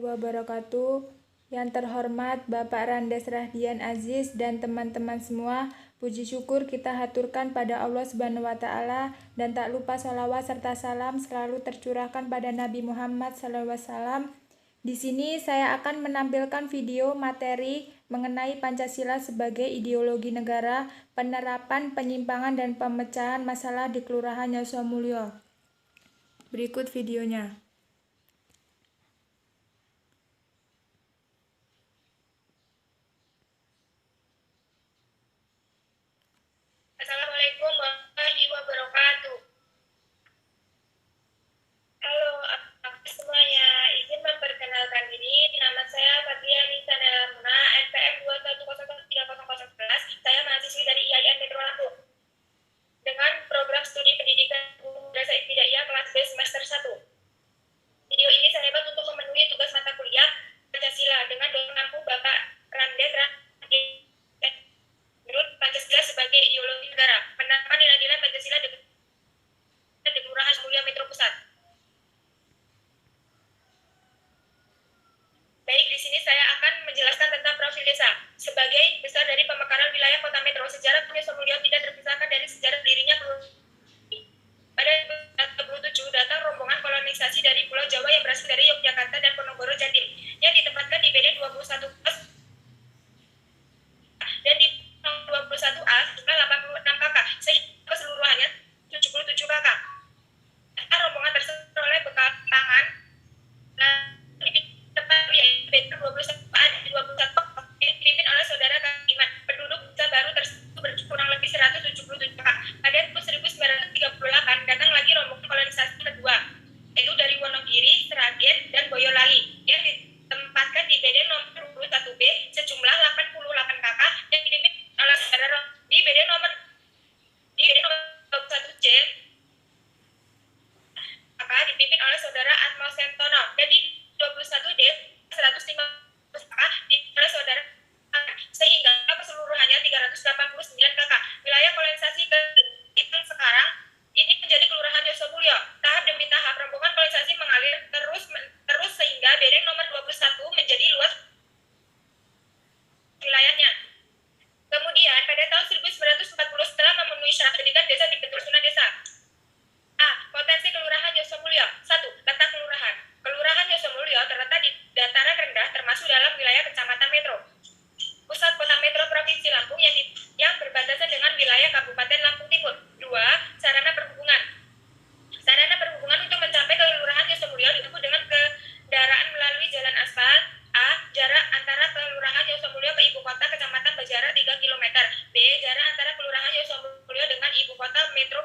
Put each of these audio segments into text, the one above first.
wabarakatuh. Yang terhormat Bapak Randes Rahdian Aziz dan teman-teman semua, puji syukur kita haturkan pada Allah Subhanahu wa Ta'ala, dan tak lupa sholawat serta salam selalu tercurahkan pada Nabi Muhammad SAW. Di sini saya akan menampilkan video materi mengenai Pancasila sebagai ideologi negara, penerapan, penyimpangan, dan pemecahan masalah di Kelurahan Yosamulyo. Berikut videonya. Assalamualaikum warahmatullahi wabarakatuh. Halo semuanya, izin memperkenalkan diri. Nama saya Fatia Nisa Nelamuna, NPM 210030011. Saya mahasiswi dari IAIN Metro Lampung dengan program studi pendidikan Madrasah Ibtidaiyah kelas B semester 1. Video ini saya buat untuk memenuhi tugas mata kuliah Pancasila dengan dosen mampu Bapak Randes Rahdian. Menurut Pancasila sebagai ideologi negara, penerapan nilai-nilai Pancasila di Kelurahan Yosamulyo Metro Pusat. Baik, di sini saya akan menjelaskan tentang profil desa. Sebagai besar dari pemekaran wilayah kota metro, sejarah Yosamulyo tidak terpisahkan dari sejarah dirinya. Pada 1927 datang rombongan kolonisasi dari Pulau Jawa yang berasal dari Yogyakarta dan Ponorogo Jatim, yang ditempatkan di BD 21 dan di 21A jumlah 86 kakak, sehingga keseluruhannya 77 kakak. Rombongan tersebut oleh bekal tangan di tempat BD 21A dan 21 yang dipimpin oleh saudara Kalimat. Penduduk desa baru tersebut berkurang lebih 177 kakak. Pada 1938 datang lagi rombongan kolonisasi kedua, yaitu dari Wonogiri, Sragen, dan Boyolali, yang ditempatkan di BD nomor 21B sejumlah 88 kakak yang dipimpin oleh saudara di BD nomor 21C kakak dipimpin oleh saudara Atmo Sentono, dan di 21D 150 kakak dipimpin oleh saudara, sehingga keseluruhannya 389 kakak. Wilayah kolonisasi ke itu sekarang ini menjadi Kelurahan Yosamulyo. Tahap demi tahap rombongan kolonisasi mengalir terus sehingga BD nomor 21 menjadi luas wilayahnya. Kemudian pada tahun 1940 setelah memenuhi syarat pendidikan desa dibentuk Sunan Desa. A. Potensi Kelurahan Yosamulyo. 1. Letak kelurahan. Kelurahan Yosamulyo terletak di dataran rendah termasuk dalam wilayah Kecamatan Metro. Pusat kota metro Provinsi Lampung yang berbatasan dengan wilayah Kabupaten Lampung Timur. 2. Sarana perhubungan. Sarana perhubungan untuk mencapai ke Kelurahan Yosamulyo ditempuh dengan kendaraan melalui jalan aspal. A. Jarak antara Kelurahan Yosamulyo ke ibu kota kecamatan berjarak 3 km. B. Jarak antara Kelurahan Yosamulyo dengan ibu kota metro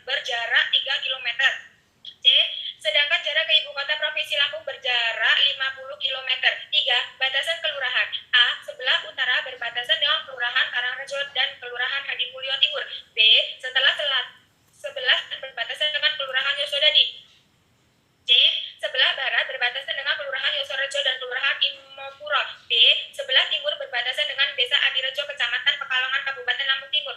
berjarak 3 km. C. Sedangkan jarak ke ibu kota Provinsi Lampung berjarak 50 km. 3. Batasan kelurahan. A. Sebelah utara berbatasan dengan Kelurahan Karangrejo dan Kelurahan Hadimulyo Timur. B. Sebelah berbatasan dengan Kelurahan Yosodadi. C. Sebelah barat berbatasan dengan Kelurahan Yosorejo dan Kelurahan Imopuro. D. Sebelah timur berbatasan dengan Desa Adirejo, Kecamatan Pekalongan, Kabupaten Lampung Timur.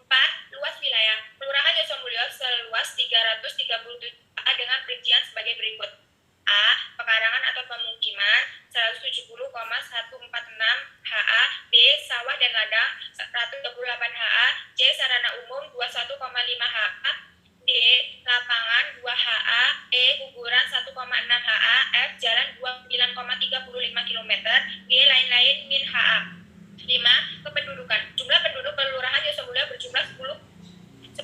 4. Luas wilayah. Kelurahan Yosamulyo seluas 337 ha dengan perincian sebagai berikut. A. Pekarangan atau pemukiman 170,146 ha. B. Sawah dan ladang 128 ha. C. Sarana umum 21,5 ha. D. Lapangan 2 ha. E. Kuburan 1,6 ha. F. Jalan 29,35 km. G. Lain-lain min ha. 5. Kependudukan. Jumlah penduduk Kelurahan Yosamulyo berjumlah 10.020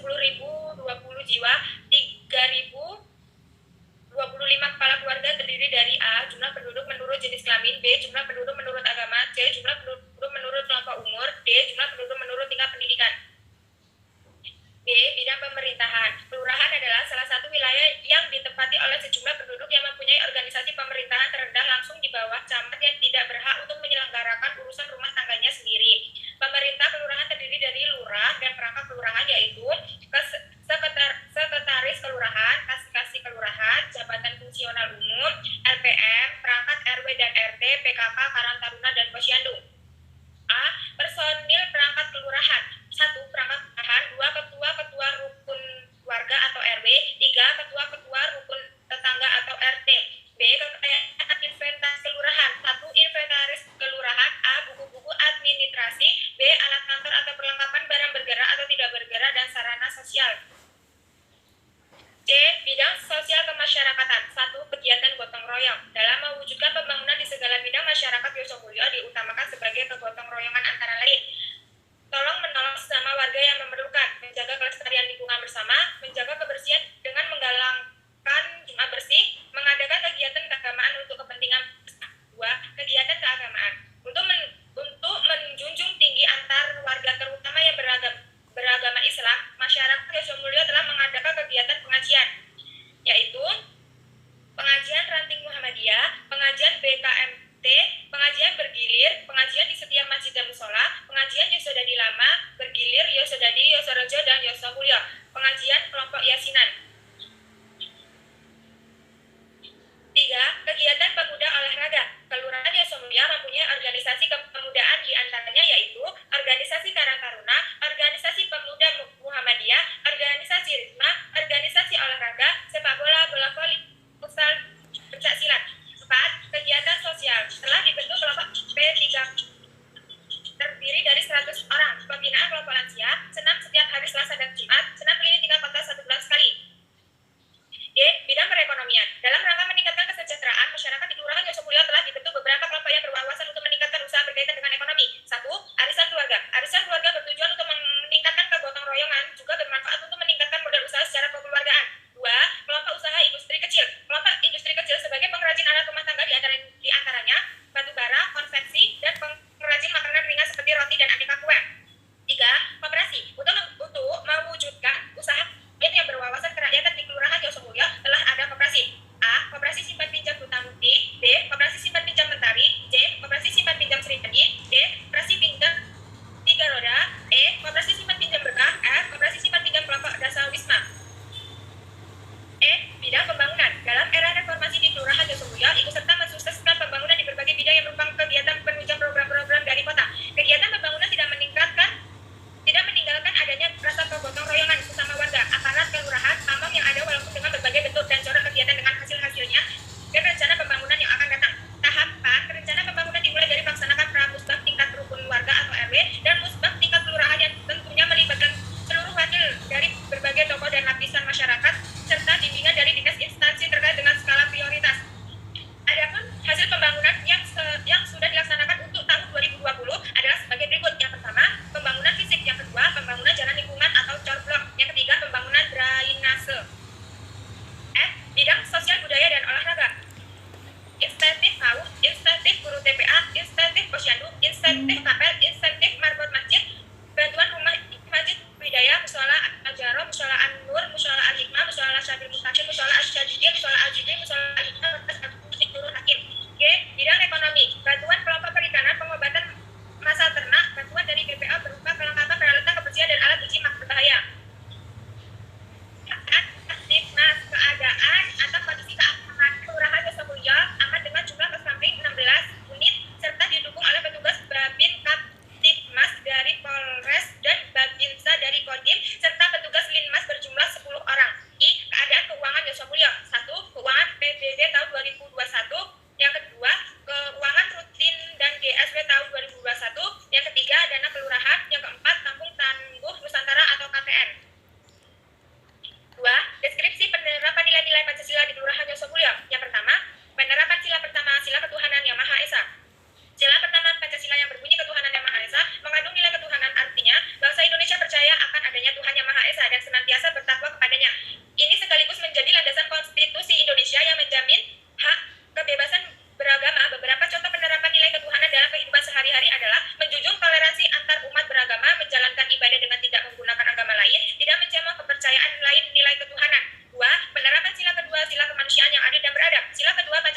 jiwa. 3.025 kepala keluarga terdiri dari A. Jumlah penduduk menurut jenis kelamin. B. Jumlah penduduk menurut agama. C. Jumlah penduduk menurut kelompok umur. D. Jumlah penduduk menurut tingkat pendidikan. B. Bidang pemerintahan. Kelurahan adalah salah satu wilayah yang ditempati oleh sejumlah penduduk yang mempunyai organisasi pemerintahan terendah langsung di bawah camat yang tidak berhak untuk menyelenggarakan urusan rumah tangganya sendiri. Pemerintah kelurahan terdiri dari lurah dan perangkat kelurahan, yaitu sekretaris kelurahan, kasih kelurahan, jabatan fungsional umum, LPM, perangkat RW dan RT, PKK, Karang Taruna, dan Posyandu. A. Personil perangkat kelurahan. 1. Perangkat kelurahan. 2. Ketua rukun warga atau RW. 3. Ketua rukun tetangga atau RT. B.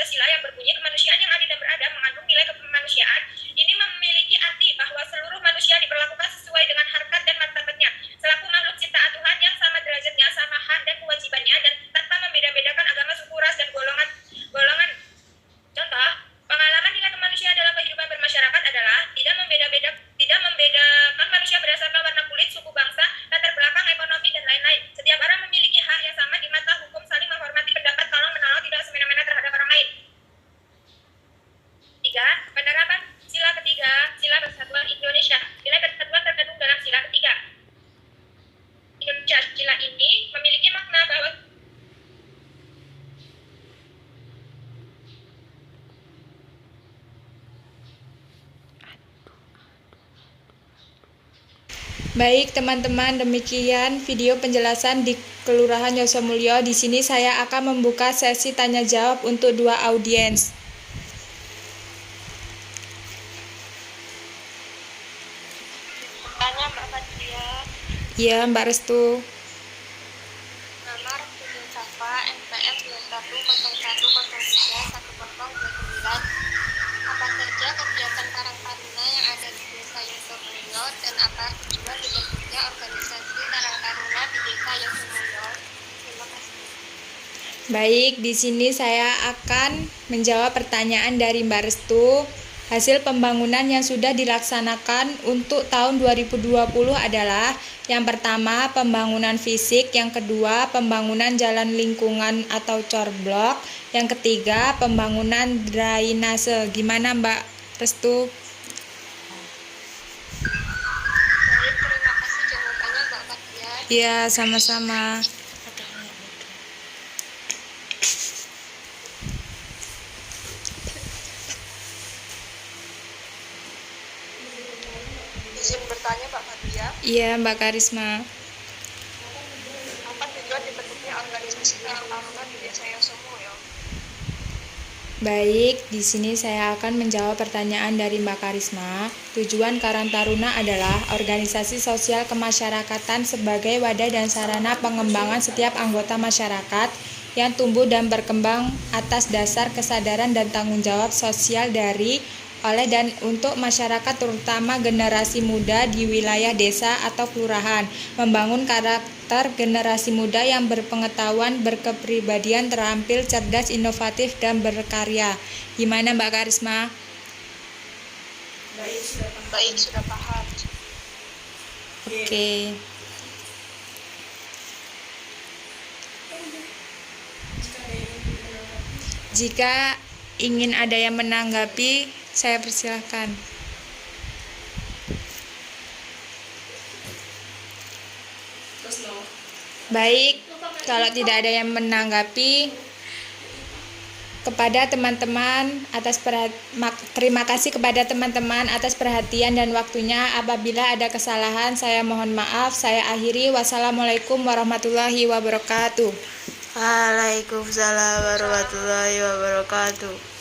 Pancasila yang berbunyi kemanusiaan yang adil dan beradab mengandung nilai kemanusiaan. Ini memiliki arti bahwa seluruh manusia diperlakukan sesuai dengan harkat dan martabatnya selaku makhluk ciptaan Tuhan yang sama derajatnya, sama hak dan kewajibannya, dan tanpa membeda-bedakan agama, suku, ras, dan golongan. Contoh, pengalaman nilai kemanusiaan dalam kehidupan bermasyarakat adalah tidak membedakan manusia berdasarkan warna kulit, suku, bangsa, latar belakang ekonomi, dan lain-lain. Setiap orang memiliki hak yang sama di mata hukum, saling menghormati pendapat, tolong menolong, tidak semena-mena terhadap orang lain. 3. Penerapan sila ketiga, sila persatuan Indonesia. Nilai persatuan terkandung dalam sila ketiga Indonesia. Sila ini memiliki makna bahwa Baik teman-teman, demikian video penjelasan di Kelurahan Yosomulyo. Di sini saya akan membuka sesi tanya jawab untuk 2 audiens. Tanya Mbak Fatia. Iya, Mbak Restu. Nama Restu Safa, NPM 2101031029. Apa saja kegiatan Karang Taruna yang ada di Desa Yosomulyo dan apa tujuan dibentuknya organisasi Karang Taruna di Desa Yosomulyo? Terima kasih. Baik, di sini saya akan menjawab pertanyaan dari Mbak Restu. Hasil pembangunan yang sudah dilaksanakan untuk tahun 2020 adalah yang pertama pembangunan fisik, yang kedua pembangunan jalan lingkungan atau corblok, yang ketiga pembangunan drainase. Gimana Mbak Restu? Baik, terima kasih jawabannya Mbak Fatia. Iya, sama-sama. Izin bertanya Mbak Fatia, Iya, Mbak Karisma. apa tujuan dibentuknya organisasi Karang Taruna di Desa Yosomulyo? Baik, di sini saya akan menjawab pertanyaan dari Mbak Karisma. Tujuan Karang Taruna adalah organisasi sosial kemasyarakatan sebagai wadah dan sarana pengembangan setiap anggota masyarakat yang tumbuh dan berkembang atas dasar kesadaran dan tanggung jawab sosial dari, oleh dan untuk masyarakat terutama generasi muda di wilayah desa atau kelurahan, membangun karakter generasi muda yang berpengetahuan, berkepribadian, terampil, cerdas, inovatif, dan berkarya. Gimana Mbak Karisma? Baik, sudah paham. Oke. Jika ingin ada yang menanggapi, saya persilahkan. Baik, kalau tidak ada yang menanggapi, kepada teman-teman terima kasih kepada teman-teman atas perhatian dan waktunya. Apabila ada kesalahan, saya mohon maaf. Saya akhiri. Wassalamualaikum warahmatullahi wabarakatuh. Waalaikumsalam warahmatullahi wabarakatuh.